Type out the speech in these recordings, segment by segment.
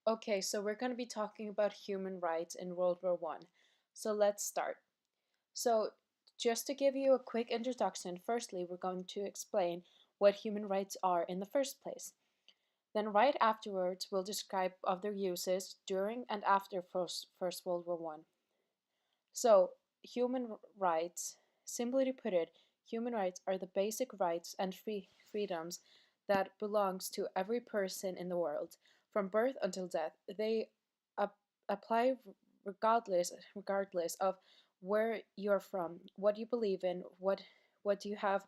Okay, so we're going to be talking about human rights in World War One. So let's start. So, just to give you a quick introduction, firstly, we're going to explain what human rights are in the first place. Then, right afterwards, we'll describe of their uses during and after First World War One. So, rights, simply to put it, human rights are the basic rights and freedoms that belongs to every person in the world, from birth until death. They ap- apply regardless of where you're from, what you believe in, what you have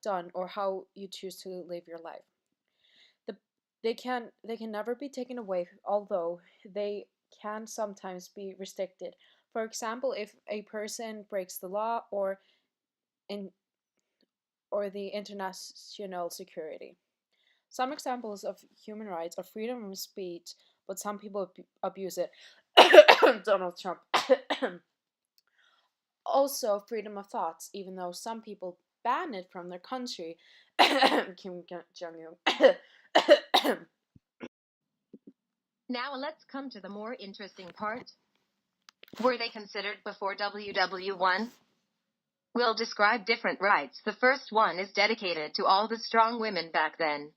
done, or how you choose to live your life. The, they can never be taken away, although they can sometimes be restricted. For example, if a person breaks the law in or the international security. Some examples of human rights are freedom of speech, but some people abuse it. Donald Trump. Also, freedom of thoughts, even though some people ban it from their country. Kim Jong Un. Now let's come to the more interesting part. Were they considered before WW1? We'll describe different rights. The first one is dedicated to all the strong women back then.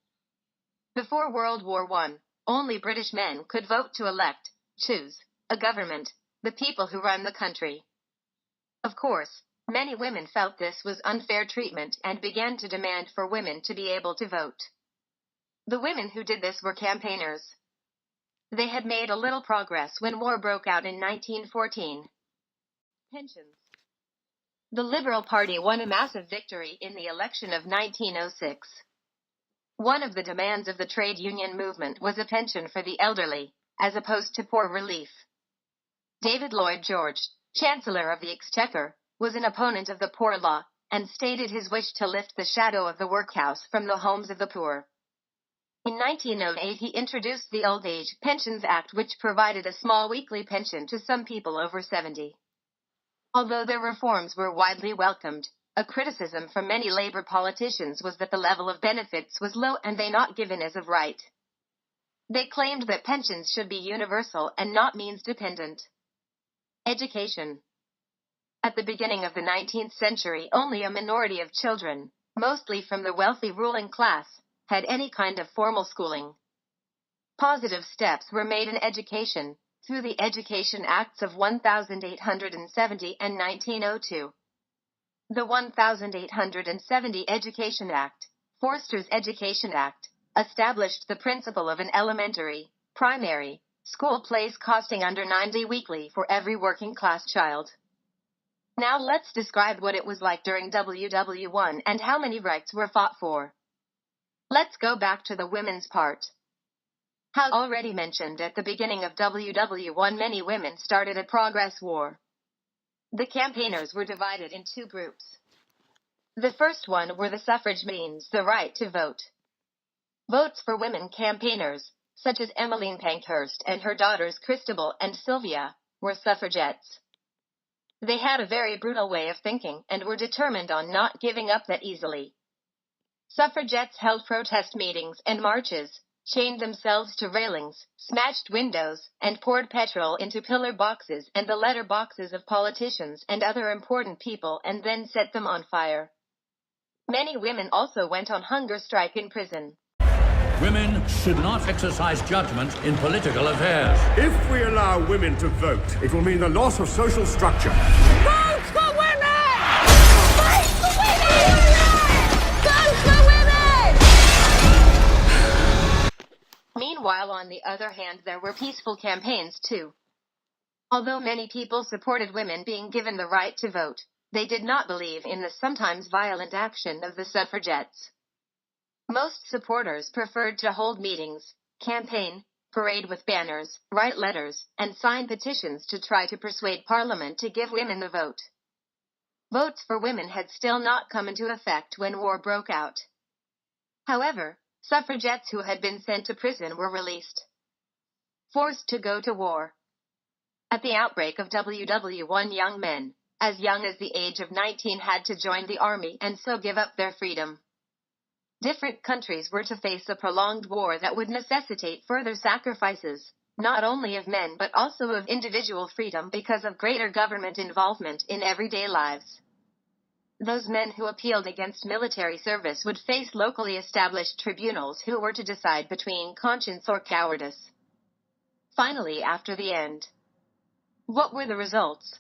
Before World War I, only British men could vote to elect, choose, a government, the people who run the country. Of course, many women felt this was unfair treatment and began to demand for women to be able to vote. The women who did this were campaigners. They had made a little progress when war broke out in 1914. Pensions. The Liberal Party won a massive victory in the election of 1906. One of the demands of the trade union movement was a pension for the elderly, as opposed to poor relief. David Lloyd George, Chancellor of the Exchequer, was an opponent of the Poor Law, and stated his wish to lift the shadow of the workhouse from the homes of the poor. In 1908 he introduced the Old Age Pensions Act, which provided a small weekly pension to some people over 70. Although their reforms were widely welcomed, a criticism from many labor politicians was that the level of benefits was low and they not given as of right. They claimed that pensions should be universal and not means dependent. Education. At the beginning of the 19th century, only a minority of children, mostly from the wealthy ruling class, had any kind of formal schooling. Positive steps were made in education through the Education Acts of 1870 and 1902. The 1870 Education Act, Forster's Education Act, established the principle of an elementary, primary, school place costing under 90 weekly for every working-class child. Now let's describe what it was like during WW1 and how many rights were fought for. Let's go back to the women's part. How already mentioned at the beginning of WW1, many women started a progress war. The campaigners were divided in two groups. The first one were the suffrage, means the right to vote. Votes for women campaigners, such as Emmeline Pankhurst and her daughters Christabel and Sylvia, were suffragettes. They had a very brutal way of thinking and were determined on not giving up that easily. Suffragettes held protest meetings and marches, chained themselves to railings, smashed windows, and poured petrol into pillar boxes and the letter boxes of politicians and other important people and then set them on fire. Many women also went on hunger strike in prison. Women should not exercise judgment in political affairs. If we allow women to vote, it will mean the loss of social structure. Vote for women! Fight for women! Vote for women! Meanwhile, on the other hand, there were peaceful campaigns too. Although many people supported women being given the right to vote, they did not believe in the sometimes violent action of the suffragettes. Most supporters preferred to hold meetings, campaign, parade with banners, write letters, and sign petitions to try to persuade Parliament to give women the vote. Votes for women had still not come into effect when war broke out. However, suffragettes who had been sent to prison were released. Forced to go to war. At the outbreak of WW1, young men, as young as the age of 19, had to join the army and so give up their freedom. Different countries were to face a prolonged war that would necessitate further sacrifices, not only of men but also of individual freedom because of greater government involvement in everyday lives. Those men who appealed against military service would face locally established tribunals who were to decide between conscience or cowardice. Finally, after the end, what were the results?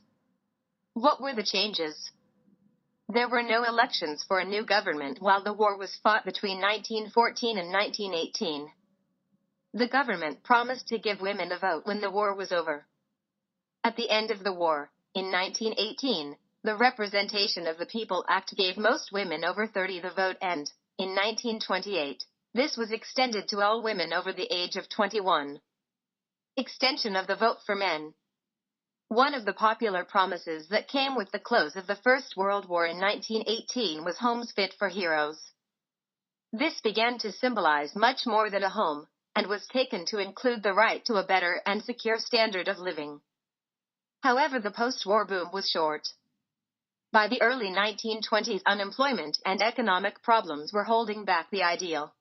What were the changes? There were no elections for a new government while the war was fought between 1914 and 1918. The government promised to give women a vote when the war was over. At the end of the war, in 1918, the Representation of the People Act gave most women over 30 the vote and, in 1928, this was extended to all women over the age of 21. Extension of the vote for men. One of the popular promises that came with the close of the First World War in 1918 was homes fit for heroes. This began to symbolize much more than a home, and was taken to include the right to a better and secure standard of living. However, the post-war boom was short. By the early 1920s, unemployment and economic problems were holding back the ideal.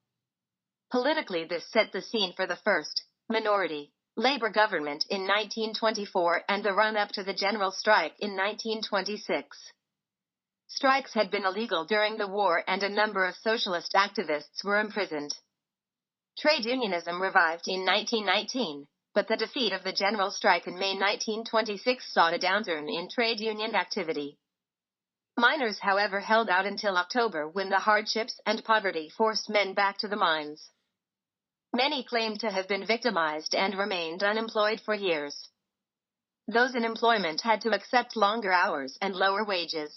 Politically, this set the scene for the first minority labor government in 1924 and the run-up to the general strike in 1926. Strikes had been illegal during the war and a number of socialist activists were imprisoned. Trade unionism revived in 1919, but the defeat of the general strike in May 1926 saw a downturn in trade union activity. Miners, however, held out until October when the hardships and poverty forced men back to the mines. Many claimed to have been victimized and remained unemployed for years. Those in employment had to accept longer hours and lower wages.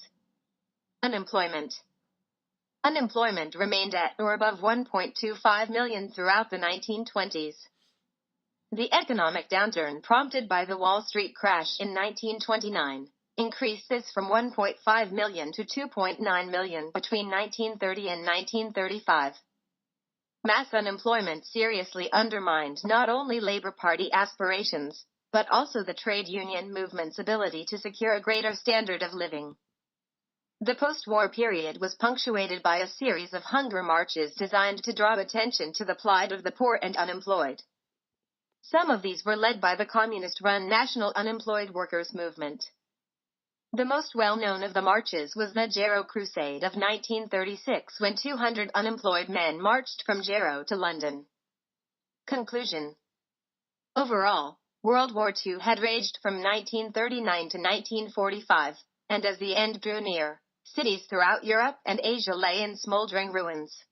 Unemployment remained at or above 1.25 million throughout the 1920s. The economic downturn prompted by the Wall Street crash in 1929 increased this from 1.5 million to 2.9 million between 1930 and 1935. Mass unemployment seriously undermined not only Labour Party aspirations, but also the trade union movement's ability to secure a greater standard of living. The post-war period was punctuated by a series of hunger marches designed to draw attention to the plight of the poor and unemployed. Some of these were led by the communist-run National Unemployed Workers Movement. The most well-known of the marches was the Jarrow Crusade of 1936, when 200 unemployed men marched from Jarrow to London. Conclusion. Overall, World War II had raged from 1939 to 1945, and as the end drew near, cities throughout Europe and Asia lay in smoldering ruins.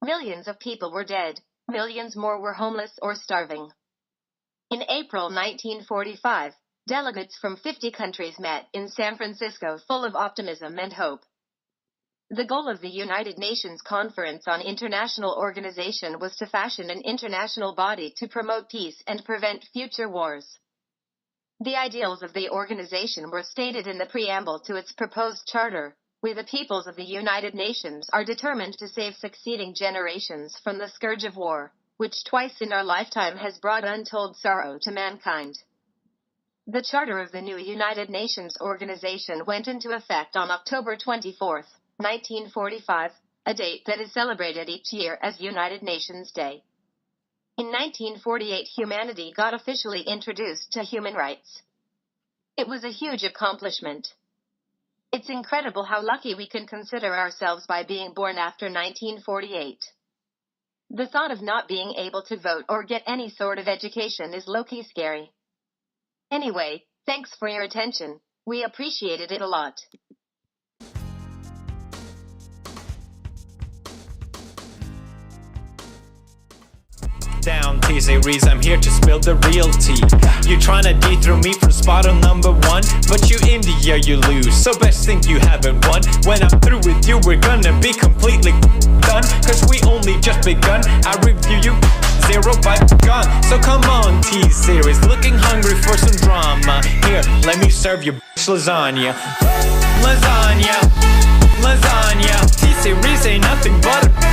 Millions of people were dead, millions more were homeless or starving. In April 1945, delegates from 50 countries met in San Francisco full of optimism and hope. The goal of the United Nations Conference on International Organization was to fashion an international body to promote peace and prevent future wars. The ideals of the organization were stated in the preamble to its proposed charter. We, the peoples of the United Nations, are determined to save succeeding generations from the scourge of war, which twice in our lifetime has brought untold sorrow to mankind. The charter of the new United Nations organization went into effect on October 24, 1945, a date that is celebrated each year as United Nations Day. In 1948, humanity got officially introduced to human rights. It was a huge accomplishment. It's incredible how lucky we can consider ourselves by being born after 1948. The thought of not being able to vote or get any sort of education is low-key scary. Anyway, thanks for your attention. We appreciated it a lot. Down T-Series, I'm here to spill the real tea. You tryna dethrone me from spot on number one, but you in the air you lose, so best think you haven't won. When I'm through with you, we're gonna be completely done, cause we only just begun. I review you, zero by gun. So come on T-Series, looking hungry for some drama. Here, let me serve you lasagna. Lasagna, lasagna. T-Series ain't nothing but a